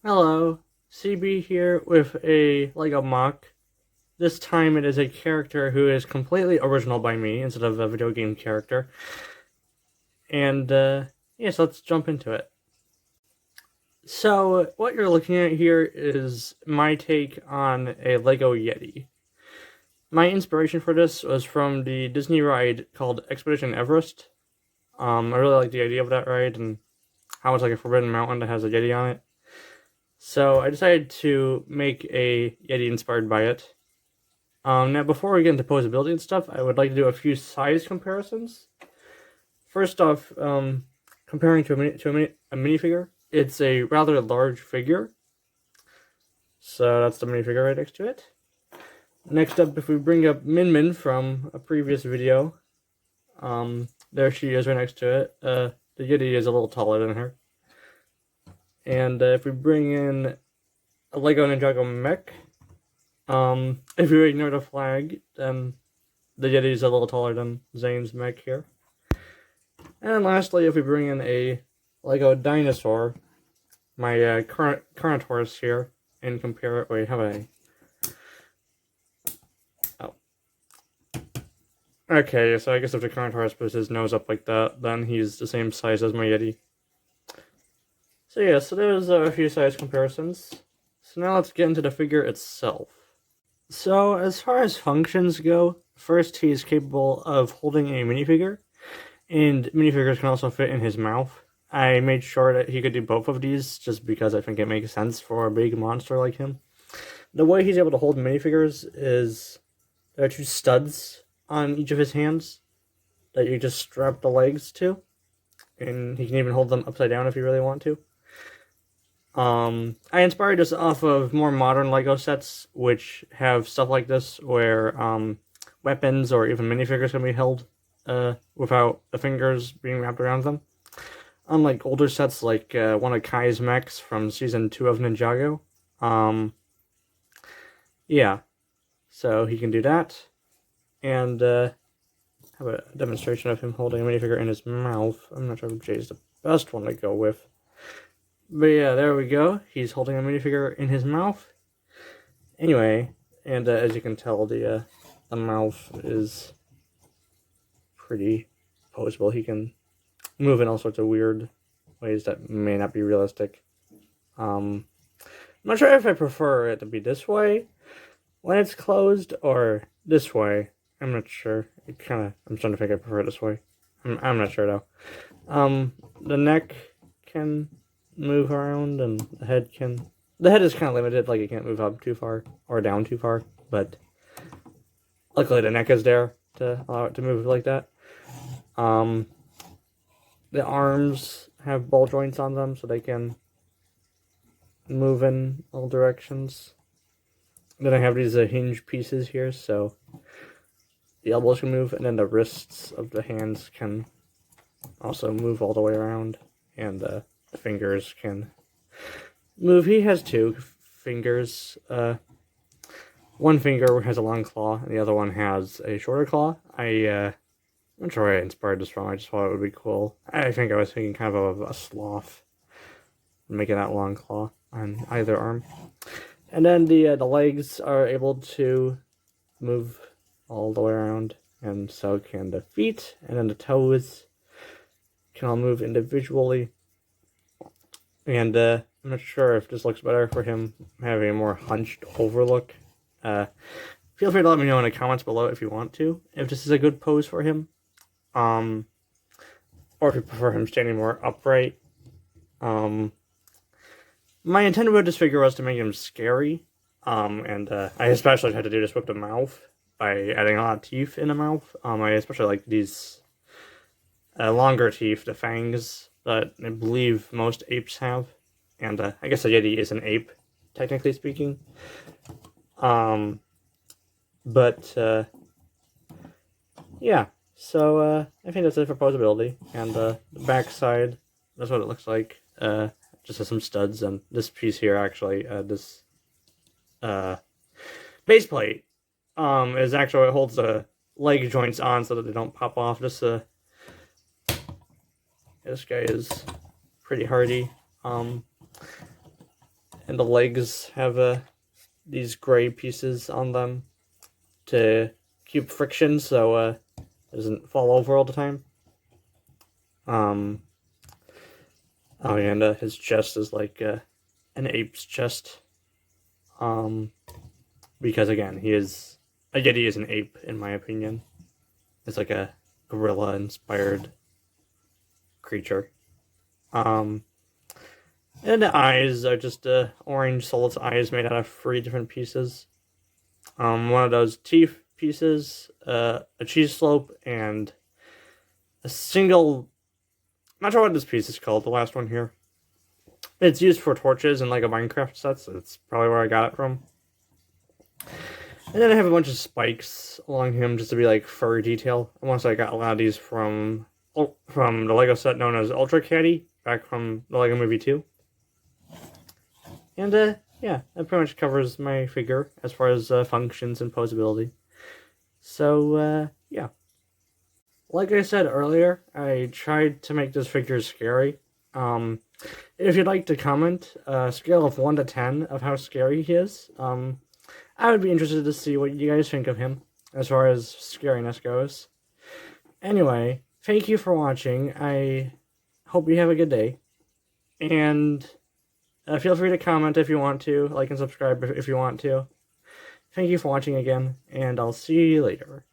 Hello, CB here with a LEGO MOC. This time it is a character who is completely original by me instead of a video game character. And, yeah, so let's jump into it. So, what you're looking at here is my take on a LEGO Yeti. My inspiration for this was from the Disney ride called Expedition Everest. I really like the idea of that ride and how it's like a forbidden mountain that has a Yeti on it. So I decided to make a Yeti inspired by it. Now, before we get into posability and stuff, I would like to do a few size comparisons. First off, comparing to a minifigure, it's a rather large figure. So that's the minifigure right next to it. Next up, if we bring up Min Min from a previous video, there she is right next to it. The Yeti is a little taller than her. And if we bring in a LEGO Ninjago mech, if you ignore the flag, then the Yeti is a little taller than Zane's mech here. And lastly, if we bring in a LEGO dinosaur, my current horse here, and compare it. Wait, how about I? Oh. Okay, so I guess if the current horse puts his nose up like that, then he's the same size as my Yeti. So yeah, so there's a few size comparisons. So now let's get into the figure itself. So as far as functions go, first he is capable of holding a minifigure, and minifigures can also fit in his mouth. I made sure that he could do both of these just because I think it makes sense for a big monster like him. The way he's able to hold minifigures is there are two studs on each of his hands that you just strap the legs to, and he can even hold them upside down if you really want to. I inspired this off of more modern LEGO sets, which have stuff like this, where weapons or even minifigures can be held without the fingers being wrapped around them. Unlike older sets like one of Kai's mechs from Season 2 of Ninjago. Yeah, so he can do that. And have a demonstration of him holding a minifigure in his mouth. I'm not sure if J is the best one to go with. But yeah, there we go. He's holding a minifigure in his mouth. Anyway, and as you can tell, the mouth is pretty posable. He can move in all sorts of weird ways that may not be realistic. I'm not sure if I prefer it to be this way when it's closed or this way. I'm not sure. I'm starting to think I prefer it this way. I'm not sure though. The neck can move around, and the head is kind of limited, like it can't move up too far or down too far, but luckily the neck is there to allow it to move like that. The arms have ball joints on them so they can move in all directions. Then I have these hinge pieces here, so the elbows can move, and then the wrists of the hands can also move all the way around, and the fingers can move. He has two fingers. One finger has a long claw, and the other one has a shorter claw. I'm not sure where I inspired this from. I just thought it would be cool. I think I was thinking kind of a sloth, making that long claw on either arm. And then the legs are able to move all the way around, and so can the feet, and then the toes can all move individually. And I'm not sure if this looks better for him having a more hunched over look. Feel free to let me know in the comments below if you want to, if this is a good pose for him. Or if you prefer him standing more upright. My intent with this figure was to make him scary. And I especially tried to do this with the mouth by adding a lot of teeth in the mouth. I especially like these longer teeth, the fangs, that I believe most apes have. And I guess a Yeti is an ape, technically speaking. Yeah, so I think that's it for posability. And the back side, that's what it looks like. Just has some studs, and this piece here actually, this base plate, is actually what holds the leg joints on so that they don't pop off. This guy is pretty hardy. and the legs have these gray pieces on them to keep friction so it doesn't fall over all the time. Oh, and his chest is like an ape's chest. Because again, a Yeti is an ape in my opinion. It's like a gorilla-inspired creature. And the eyes are just orange soulless eyes made out of 3 different pieces. One of those teeth pieces, a cheese slope, and a single. Not sure what this piece is called. The last one here. It's used for torches in like a Minecraft set, so that's probably where I got it from. And then I have a bunch of spikes along him just to be like fur detail. Once I got a lot of these from the Lego set known as Ultra Caddy, back from the Lego Movie 2. And yeah, that pretty much covers my figure as far as functions and posability. So yeah. Like I said earlier, I tried to make this figure scary. If you'd like to comment, scale of 1 to 10 of how scary he is, I would be interested to see what you guys think of him, as far as scariness goes. Anyway, thank you for watching. I hope you have a good day. And feel free to comment if you want to, like and subscribe if you want to. Thank you for watching again, and I'll see you later.